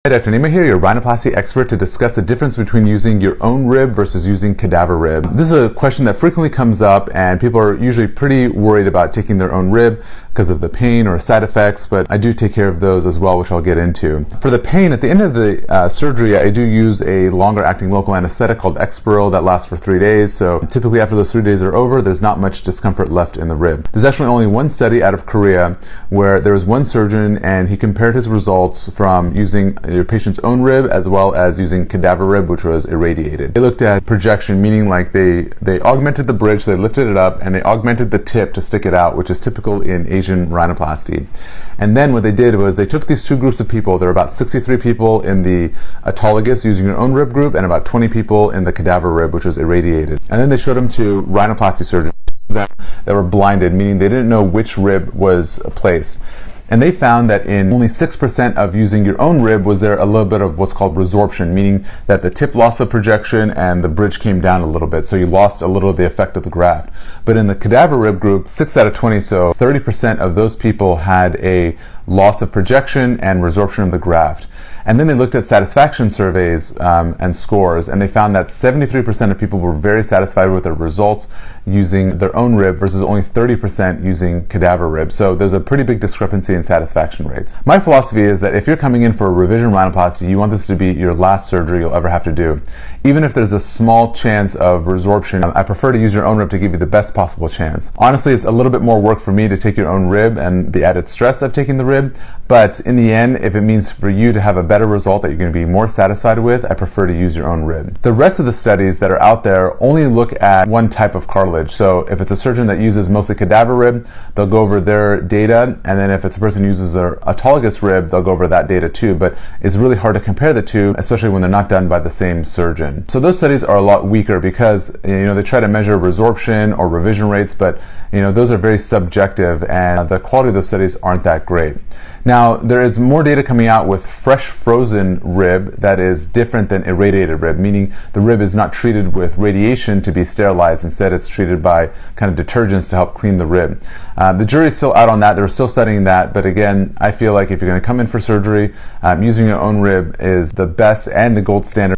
Hi, Dr. Nima here, your rhinoplasty expert, to discuss the difference between using your own rib versus using cadaver rib. This is a question that frequently comes up, and people are usually pretty worried about taking their own rib because of the pain or side effects, but I do take care of those as well, which I'll get into. For the pain, at the end of the surgery, I do use a longer acting local anesthetic called Exparil that lasts for 3 days. So typically after those 3 days are over, there's not much discomfort left in the rib. There's actually only one study out of Korea where there was one surgeon and he compared his results from using your patient's own rib as well as using cadaver rib, which was irradiated. They looked at projection, meaning like they augmented the bridge, so they lifted it up, and they augmented the tip to stick it out, which is typical in Asian rhinoplasty. And then what they did was they took these two groups of people. There were about 63 people in the autologous using your own rib group and about 20 people in the cadaver rib, which was irradiated. And then they showed them to rhinoplasty surgeons that were blinded, meaning they didn't know which rib was placed. And they found that in only 6% of using your own rib was there a little bit of what's called resorption, meaning that the tip lost the projection and the bridge came down a little bit, so you lost a little of the effect of the graft. But in the cadaver rib group, 6 out of 20, so 30% of those people had a loss of projection and resorption of the graft. And then they looked at satisfaction surveys and scores, and they found that 73% of people were very satisfied with their results using their own rib versus only 30% using cadaver rib. So there's a pretty big discrepancy in satisfaction rates. My philosophy is that if you're coming in for a revision rhinoplasty, you want this to be your last surgery you'll ever have to do. Even if there's a small chance of resorption, I prefer to use your own rib to give you the best possible chance. Honestly, it's a little bit more work for me to take your own rib and the added stress of taking the rib, but in the end, if it means for you to have a better result that you're going to be more satisfied with, I prefer to use your own rib. The rest of the studies that are out there only look at one type of cartilage. So if it's a surgeon that uses mostly cadaver rib, they'll go over their data, and then if it's a person who uses their autologous rib, they'll go over that data too. But it's really hard to compare the two, especially when they're not done by the same surgeon. So those studies are a lot weaker because they try to measure resorption or revision rates, but those are very subjective, and the quality of those studies aren't that great. Now, there is more data coming out with fresh frozen rib that is different than irradiated rib, meaning the rib is not treated with radiation to be sterilized. Instead, it's treated by kind of detergents to help clean the rib. The jury's still out on that. They're still studying that. But again, I feel like if you're going to come in for surgery, using your own rib is the best and the gold standard.